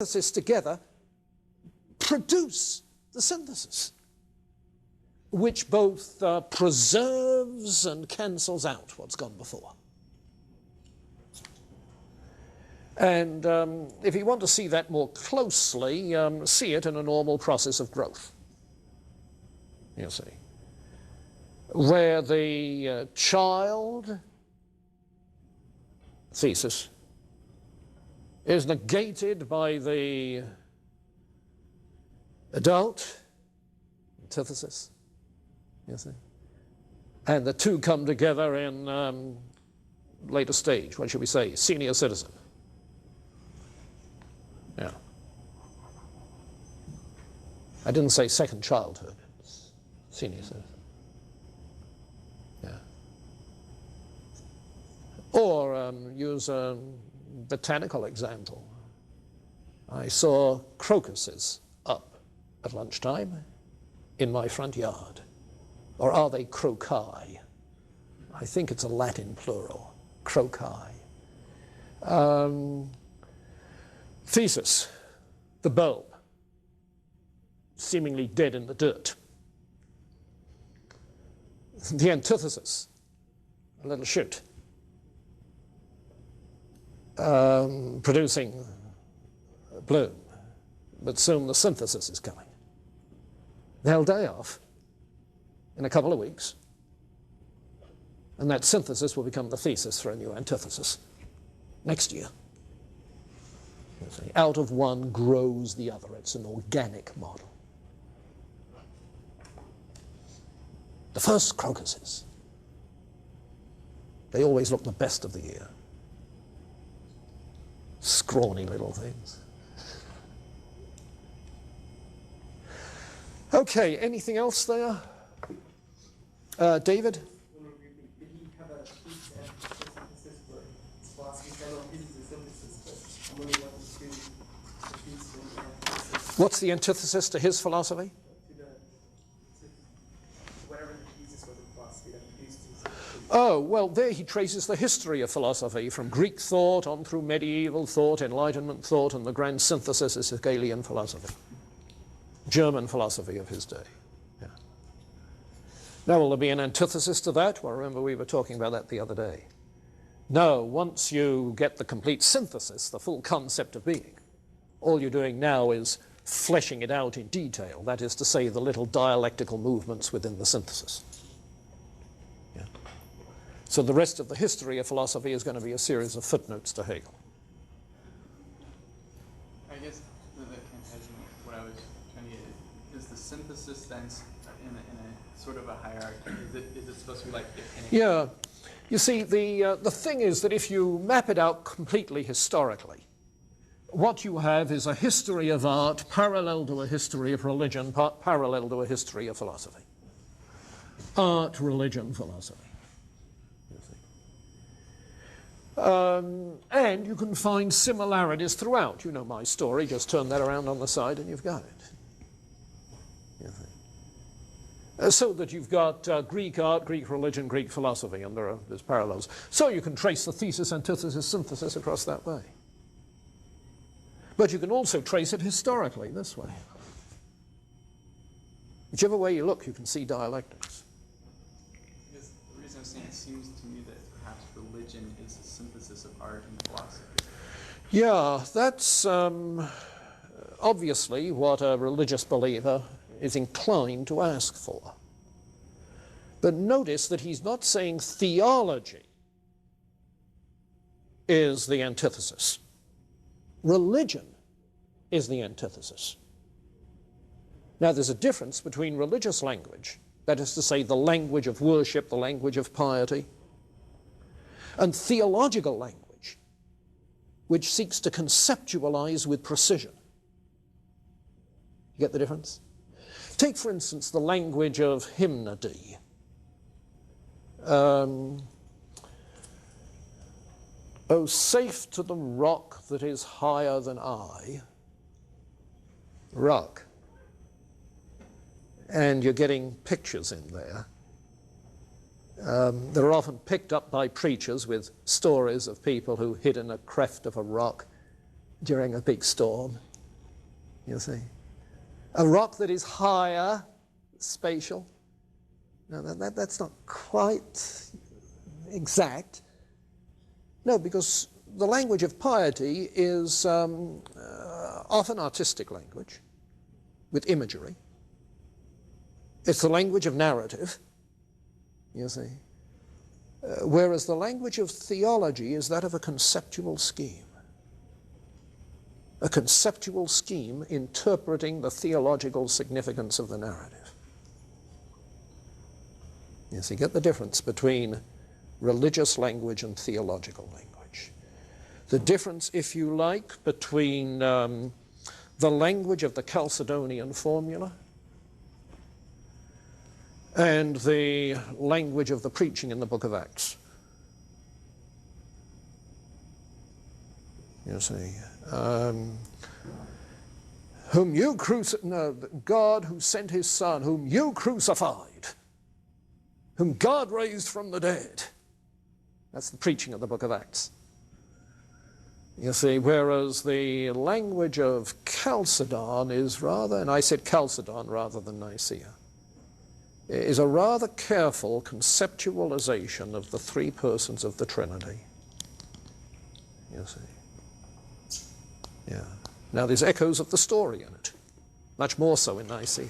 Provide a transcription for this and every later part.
synthesis together produce the synthesis, which both preserves and cancels out what's gone before. And if you want to see that more closely, see it in a normal process of growth, you see, where the child thesis is negated by the adult antithesis, you see, and the two come together in later stage, what should we say, senior citizen. Yeah. I didn't say second childhood, it's senior citizen. Yeah. Or use a botanical example. I saw crocuses up at lunchtime in my front yard. Or are they croci? I think it's a Latin plural, croci. Thesis, the bulb, seemingly dead in the dirt. The antithesis, a little shoot, producing a bloom, but soon the synthesis is coming. They'll die off in a couple of weeks, and that synthesis will become the thesis for a new antithesis next year. Out of one grows the other. It's an organic model. The first crocuses, they always look the best of the year. Scrawny little things. Okay, anything else there? David? What's the antithesis to his philosophy? Oh, well, there he traces the history of philosophy from Greek thought on through medieval thought, Enlightenment thought, and the grand synthesis is Hegelian philosophy, German philosophy of his day. Yeah. Now, will there be an antithesis to that? Well, remember we were talking about that the other day. No, once you get the complete synthesis, the full concept of being, all you're doing now is fleshing it out in detail, that is to say, the little dialectical movements within the synthesis. Yeah. So the rest of the history of philosophy is going to be a series of footnotes to Hegel. I guess what I was trying to get is the synthesis then in a sort of a hierarchy? Is it supposed to be like depending? Yeah. You see, the thing is that if you map it out completely historically, what you have is a history of art parallel to a history of religion, parallel to a history of philosophy. Art, religion, philosophy. You see. And you can find similarities throughout. You know my story, just turn that around on the side and you've got it. You see. So that you've got Greek art, Greek religion, Greek philosophy, and there's parallels. So you can trace the thesis, antithesis, synthesis across that way. But you can also trace it historically this way. Whichever way you look, you can see dialectics. Because the reason I'm saying it seems to me that perhaps religion is a synthesis of art and philosophy. Yeah, that's obviously what a religious believer is inclined to ask for. But notice that he's not saying theology is the antithesis. Religion is the antithesis. Now, there's a difference between religious language, that is to say, the language of worship, the language of piety, and theological language, which seeks to conceptualize with precision. You get the difference? Take, for instance, the language of hymnody. Oh, safe to the rock that is higher than I. Rock. And you're getting pictures in there. They're often picked up by preachers with stories of people who hid in a cleft of a rock during a big storm. you see. A rock that is higher, spatial. No, that's not quite exact. No, because the language of piety is often artistic language with imagery. It's the language of narrative, you see. Whereas the language of theology is that of a conceptual scheme. A conceptual scheme interpreting the theological significance of the narrative. You see, get the difference between religious language and theological language. The difference, if you like, between the language of the Chalcedonian formula and the language of the preaching in the book of Acts. You see, whom you God who sent his Son, whom you crucified, whom God raised from the dead. That's the preaching of the book of Acts. You see, whereas the language of Chalcedon is rather, and I said Chalcedon rather than Nicaea, is a rather careful conceptualization of the three persons of the Trinity. You see. Yeah. Now there's echoes of the story in it, much more so in Nicaea.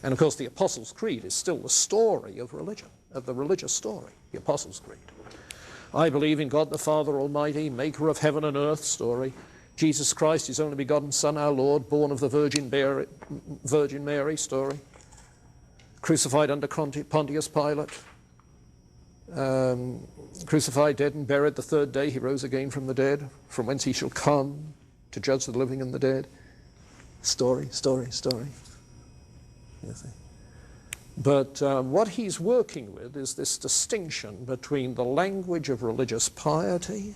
And of course the Apostles' Creed is still the story of religion, of the religious story, the Apostles' Creed. I believe in God the Father Almighty, maker of heaven and earth story. Jesus Christ, his only begotten Son, our Lord, born of the Virgin Mary story. Crucified under Pontius Pilate. Crucified, dead and buried. The third day he rose again from the dead, from whence he shall come to judge the living and the dead. Story, story, story. You see. But what he's working with is this distinction between the language of religious piety,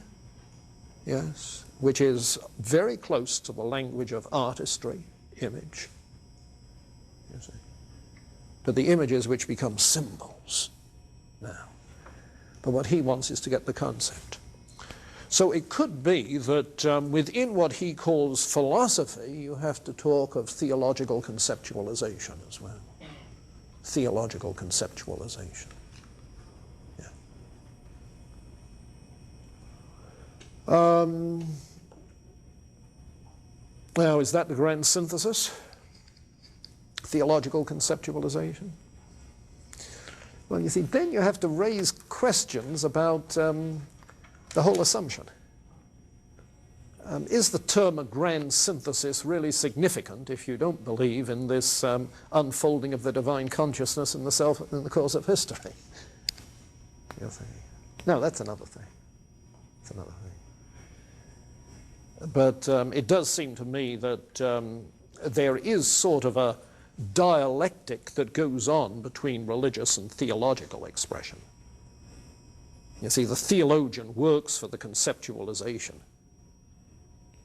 yes, which is very close to the language of artistry, image, you see. But the images which become symbols now. But what he wants is to get the concept. So it could be that within what he calls philosophy, you have to talk of theological conceptualization as well. Theological conceptualization. Yeah. Now, is that the grand synthesis? Theological conceptualization? Well, you see, then you have to raise questions about the whole assumption. Is the term a grand synthesis really significant if you don't believe in this unfolding of the divine consciousness in the course of history? You'll say, no, that's another thing. That's another thing. But it does seem to me that there is sort of a dialectic that goes on between religious and theological expression. You see, the theologian works for the conceptualization.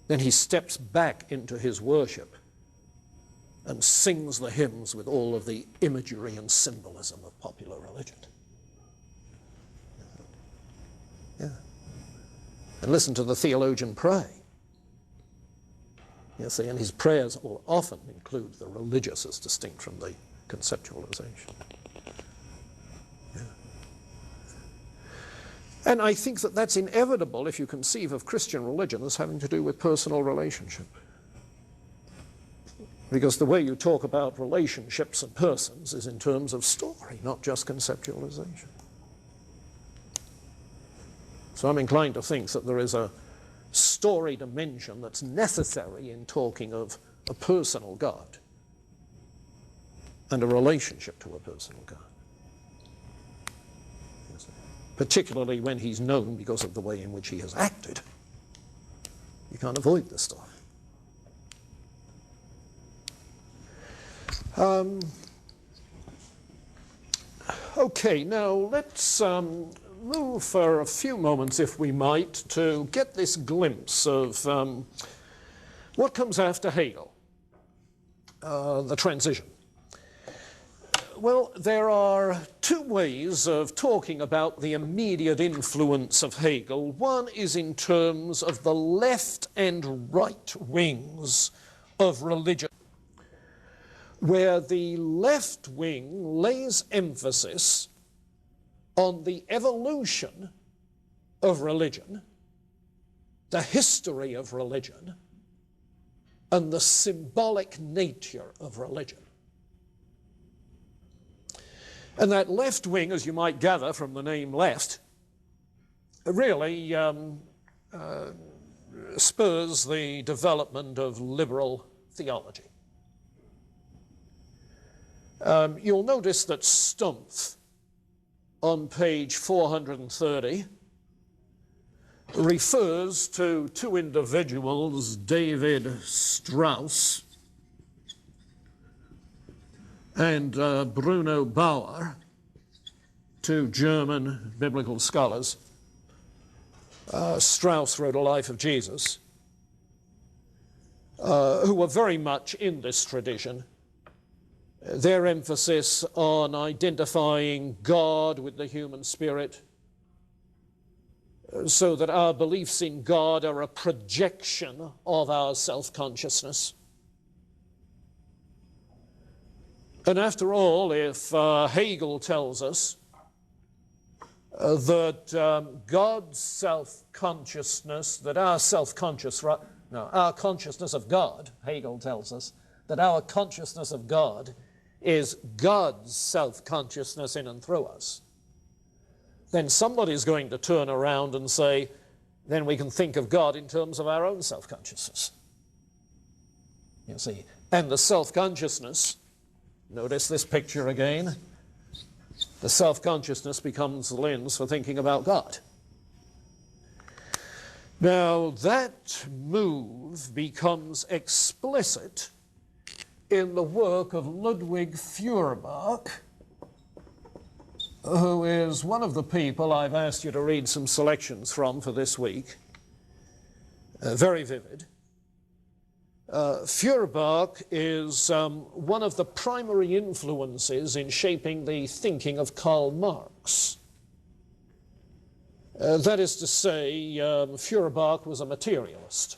Then he steps back into his worship and sings the hymns with all of the imagery and symbolism of popular religion. Yeah. And listen to the theologian pray. You see, and his prayers will often include the religious as distinct from the conceptualization. Yeah. And I think that that's inevitable if you conceive of Christian religion as having to do with personal relationship. Because the way you talk about relationships and persons is in terms of story, not just conceptualization. So I'm inclined to think that there is a story dimension that's necessary in talking of a personal God and a relationship to a personal God. Particularly when he's known because of the way in which he has acted. You can't avoid this stuff. Okay, now let's move for a few moments, if we might, to get this glimpse of what comes after Hegel, the transition. Well, there are two ways of talking about the immediate influence of Hegel. One is in terms of the left and right wings of religion, where the left wing lays emphasis on the evolution of religion, the history of religion, and the symbolic nature of religion. And that left wing, as you might gather from the name left, really spurs the development of liberal theology. You'll notice that Stumpf, on page 430, refers to two individuals, David Strauss and Bruno Bauer, two German biblical scholars. Strauss wrote a life of Jesus, who were very much in this tradition. Their emphasis on identifying God with the human spirit, so that our beliefs in God are a projection of our self-consciousness. And after all, if Hegel tells us that God's self-consciousness, that our our consciousness of God, Hegel tells us, that our consciousness of God is God's self-consciousness in and through us, then somebody's going to turn around and say, then we can think of God in terms of our own self-consciousness. You see, and the self-consciousness, notice this picture again, the self-consciousness becomes the lens for thinking about God. Now, that move becomes explicit in the work of Ludwig Feuerbach, who is one of the people I've asked you to read some selections from for this week. Very vivid. Feuerbach is one of the primary influences in shaping the thinking of Karl Marx. That is to say, Feuerbach was a materialist.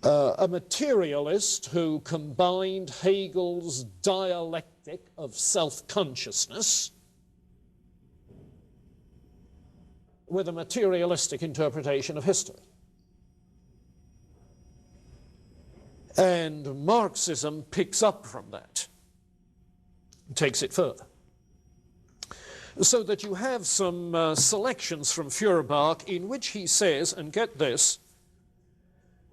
A materialist who combined Hegel's dialectic of self-consciousness with a materialistic interpretation of history. And Marxism picks up from that and takes it further. So that you have some selections from Feuerbach in which he says, and get this,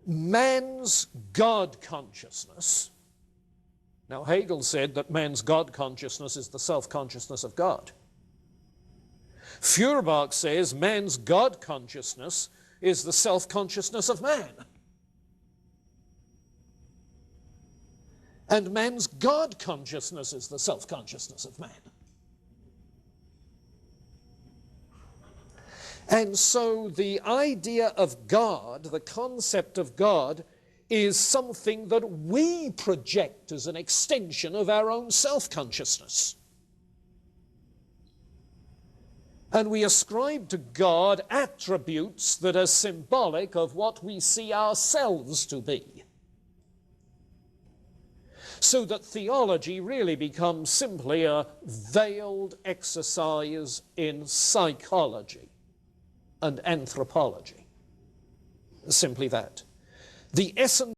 man's God consciousness. Now, Hegel said that man's God consciousness is the self-consciousness of God. Feuerbach says man's God consciousness is the self-consciousness of man. And man's God consciousness is the self-consciousness of man. And so the idea of God, the concept of God, is something that we project as an extension of our own self-consciousness. And we ascribe to God attributes that are symbolic of what we see ourselves to be. So that theology really becomes simply a veiled exercise in psychology and anthropology. Simply that. The essence